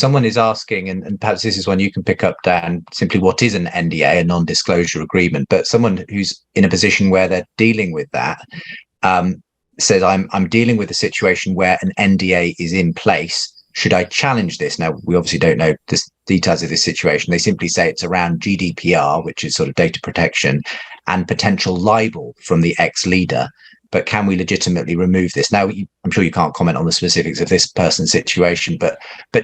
someone is asking, and perhaps this is one you can pick up, Dan, simply what is an NDA, a non-disclosure agreement, but someone who's in a position where they're dealing with that says, I'm dealing with a situation where an NDA is in place. Should I challenge this? Now, we obviously don't know the details of this situation. They simply say it's around GDPR, which is sort of data protection, and potential libel from the ex-leader. But can we legitimately remove this? Now, I'm sure you can't comment on the specifics of this person's situation, but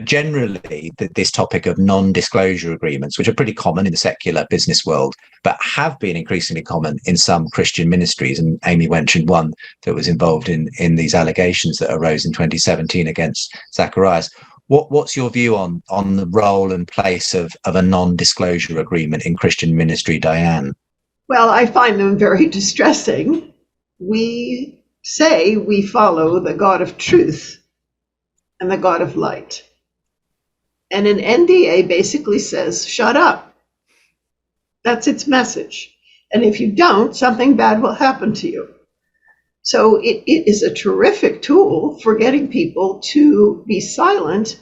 generally, this topic of non-disclosure agreements, which are pretty common in the secular business world, but have been increasingly common in some Christian ministries. And Amy mentioned one that was involved in these allegations that arose in 2017 against Zacharias. What's your view on the role and place of a non-disclosure agreement in Christian ministry, Diane? Well, I find them very distressing. We say we follow the God of truth and the God of light. And an NDA basically says, shut up. That's its message. And if you don't, something bad will happen to you. So it is a terrific tool for getting people to be silent,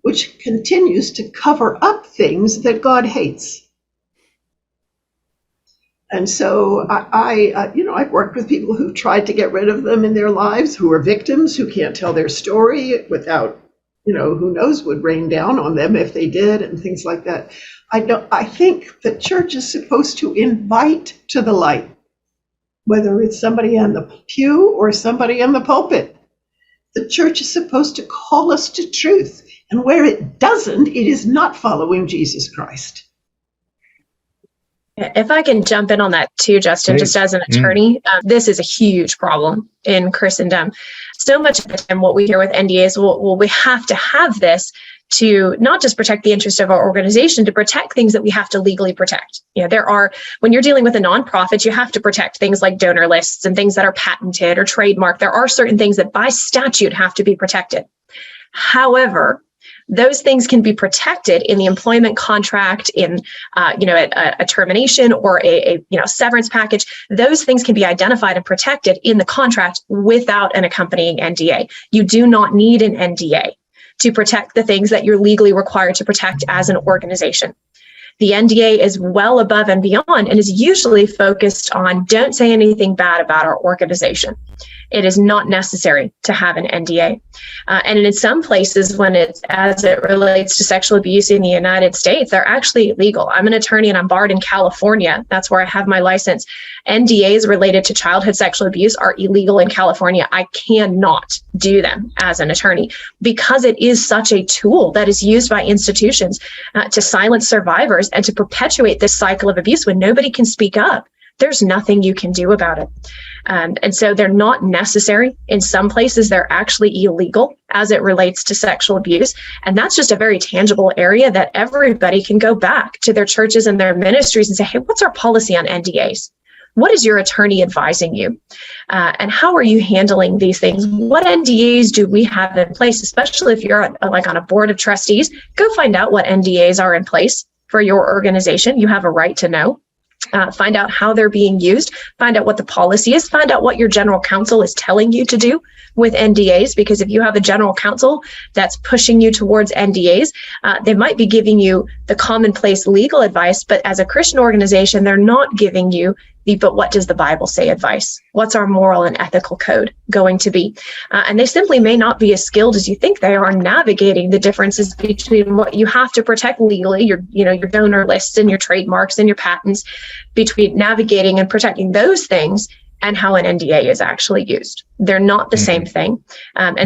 which continues to cover up things that God hates. And so I've worked with people who've tried to get rid of them in their lives, who are victims, who can't tell their story without, who knows would rain down on them if they did, and things like that. I think the church is supposed to invite to the light, whether it's somebody on the pew or somebody in the pulpit. The church is supposed to call us to truth. And where it doesn't, it is not following Jesus Christ. If I can jump in on that too, Justin, just as an attorney, this is a huge problem in Christendom. So much of the time what we hear with NDAs, well, we have to have this to not just protect the interest of our organization, to protect things that we have to legally protect. When you're dealing with a nonprofit, you have to protect things like donor lists and things that are patented or trademarked. There are certain things that by statute have to be protected. However, those things can be protected in the employment contract, in a termination or a severance package. Those things can be identified and protected in the contract without an accompanying NDA. You do not need an NDA to protect the things that you're legally required to protect as an organization. The NDA is well above and beyond and is usually focused on don't say anything bad about our organization. It is not necessary to have an NDA. And in some places, as it relates to sexual abuse in the United States, they're actually illegal. I'm an attorney and I'm barred in California. That's where I have my license. NDAs related to childhood sexual abuse are illegal in California. I cannot do them as an attorney because it is such a tool that is used by institutions to silence survivors and to perpetuate this cycle of abuse when nobody can speak up. There's nothing you can do about it. And so they're not necessary. In some places, they're actually illegal as it relates to sexual abuse. And that's just a very tangible area that everybody can go back to their churches and their ministries and say, hey, what's our policy on NDAs? What is your attorney advising you? And how are you handling these things? What NDAs do we have in place? Especially if you're on a board of trustees, go find out what NDAs are in place for your organization. You have a right to know. Find out how they're being used, find out what the policy is, find out what your general counsel is telling you to do with NDAs, because if you have a general counsel that's pushing you towards NDAs, they might be giving you the commonplace legal advice, but as a Christian organization, they're not giving you but what does the Bible say advice? What's our moral and ethical code going to be? And they simply may not be as skilled as you think they are navigating the differences between what you have to protect legally, your donor lists and your trademarks and your patents, between navigating and protecting those things and how an NDA is actually used. They're not the same thing.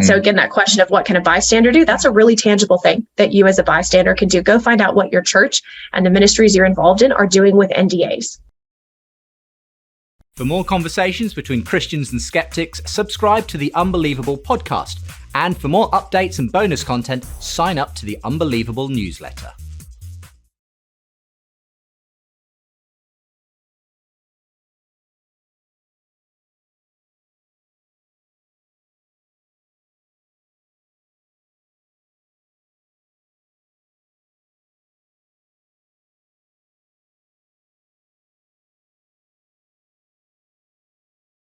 So again, that question of what can a bystander do? That's a really tangible thing that you as a bystander can do. Go find out what your church and the ministries you're involved in are doing with NDAs. For more conversations between Christians and skeptics, subscribe to the Unbelievable podcast. And for more updates and bonus content, sign up to the Unbelievable newsletter.